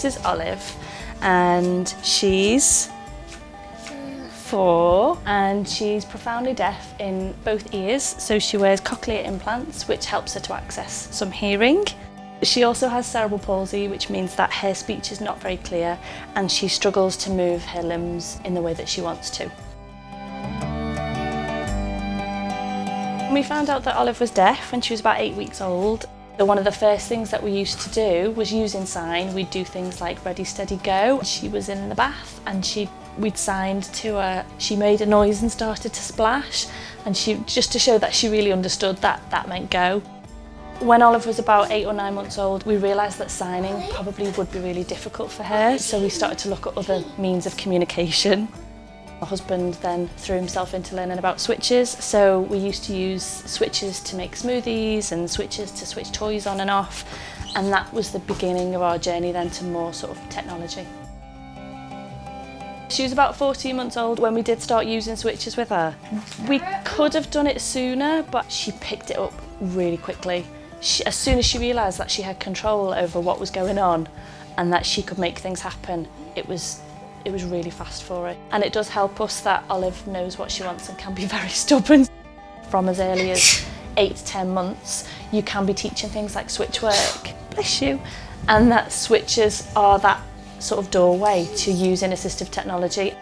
this is Olive, and she's 4, and she's profoundly deaf in both ears, so she wears cochlear implants, which helps her to access some hearing. She also has cerebral palsy, which means that her speech is not very clear, and she struggles to move her limbs in the way that she wants to. We found out that Olive was deaf when she was about 8 weeks old. So one of the first things that we used to do was using sign. We'd do things like ready, steady, go. She was in the bath and we'd signed to her. She made a noise and started to splash, and just to show that she really understood that meant go. When Olive was about 8 or 9 months old, we realised that signing probably would be really difficult for her, so we started to look at other means of communication. My husband then threw himself into learning about switches, so we used to use switches to make smoothies and switches to switch toys on and off, and that was the beginning of our journey then to more sort of technology. She was about 14 months old when we did start using switches with her. We could have done it sooner, but she picked it up really quickly. As soon as she realised that she had control over what was going on and that she could make things happen, it was really fast for her. And it does help us that Olive knows what she wants and can be very stubborn. From as early as 8 to 10 months, you can be teaching things like switch work, bless you, and that switches are that sort of doorway to using assistive technology.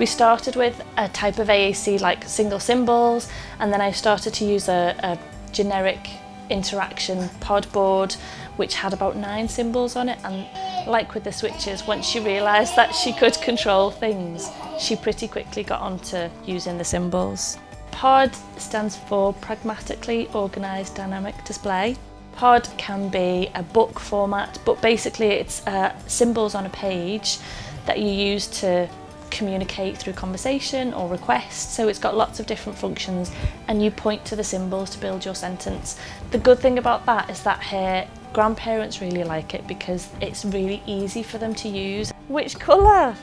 We started with a type of AAC like single symbols, and then I started to use a generic interaction pod board which had about 9 symbols on it, and like with the switches, once she realised that she could control things, she pretty quickly got onto using the symbols. POD stands for Pragmatically Organised Dynamic Display. POD can be a book format, but basically it's symbols on a page that you use to communicate through conversation or request, so it's got lots of different functions and you point to the symbols to build your sentence. The good thing about that is that her grandparents really like it because it's really easy for them to use. Which colour?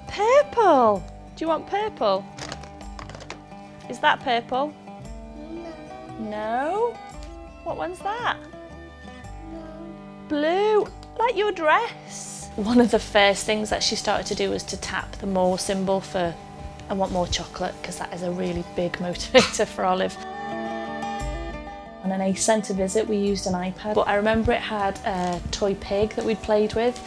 Purple! Do you want purple? Is that purple? No? What one's that? Blue, like your dress. One of the first things that she started to do was to tap the more symbol for I want more chocolate, because that is a really big motivator for Olive. On an ACE centre visit we used an iPad, but I remember it had a toy pig that we'd played with,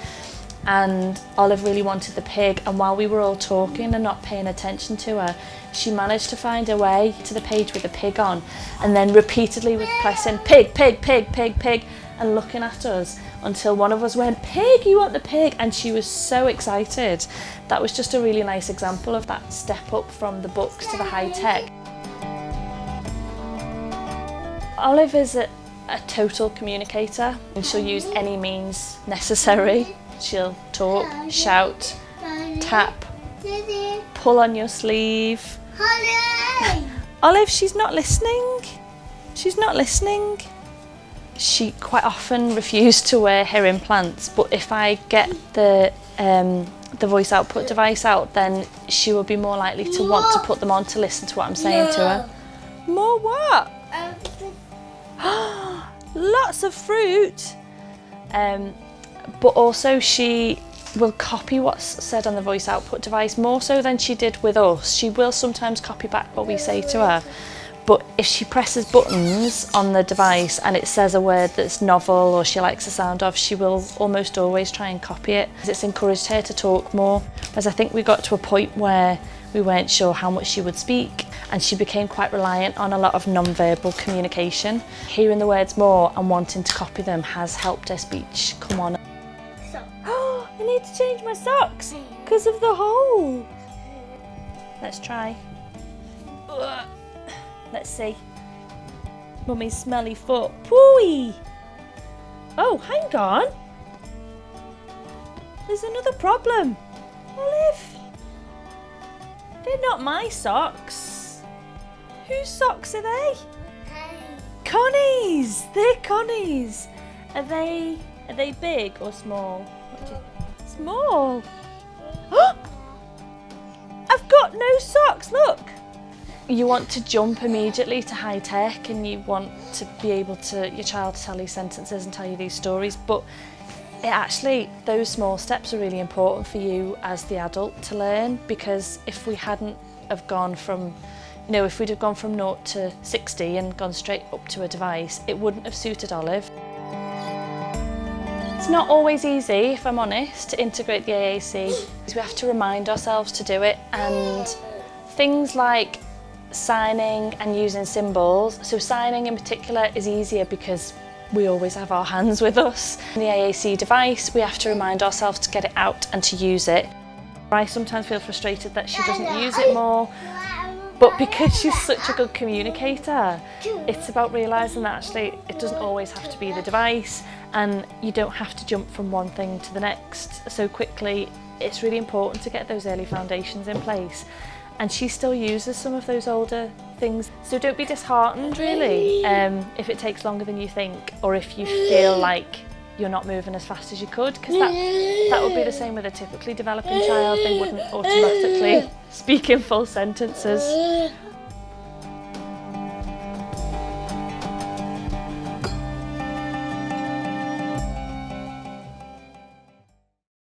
and Olive really wanted the pig, and while we were all talking and not paying attention to her, she managed to find her way to the page with the pig on, and then repeatedly was pressing pig, pig, pig, pig, pig, and looking at us until one of us went, pig, you want the pig? And she was so excited. That was just a really nice example of that step up from the books to the high tech. Olive is a total communicator, and she'll use any means necessary. She'll talk, shout, tap, pull on your sleeve. Olive, she's not listening. She's not listening. She quite often refused to wear her implants, but if I get the voice output device out, then she will be more likely to want to put them on to listen to what I'm saying to her. More what? Lots of fruit. But also she will copy what's said on the voice output device more so than she did with us. She will sometimes copy back what we say to her, but if she presses buttons on the device and it says a word that's novel or she likes the sound of, she will almost always try and copy it. It's encouraged her to talk more, whereas I think we got to a point where we weren't sure how much she would speak, and she became quite reliant on a lot of non-verbal communication. Hearing the words more and wanting to copy them has helped her speech come on. Oh, I need to change my socks because of the hole. Let's try. Ugh. Let's see. Mummy's smelly foot. Pooey! Oh, hang on. There's another problem. Olive. They're not my socks. Whose socks are they? Connie's. They're Connie's. Are they big or small? Small. I've got no socks, look. you want to jump immediately to high tech, and you want to be able to, your child to tell these sentences and tell you these stories, but those small steps are really important for you as the adult to learn, because if we hadn't have gone from, if we'd have gone from 0 to 60 and gone straight up to a device, it wouldn't have suited Olive. It's not always easy, if I'm honest, to integrate the AAC. We have to remind ourselves to do it, and things like signing and using symbols. So signing in particular is easier because we always have our hands with us. The AAC device, we have to remind ourselves to get it out and to use it. I sometimes feel frustrated that she doesn't use it more, but because she's such a good communicator, it's about realising that actually it doesn't always have to be the device, and you don't have to jump from one thing to the next so quickly. It's really important to get those early foundations in place. And she still uses some of those older things. So don't be disheartened, really, if it takes longer than you think, or if you feel like you're not moving as fast as you could, because that would be the same with a typically developing child. They wouldn't automatically speak in full sentences.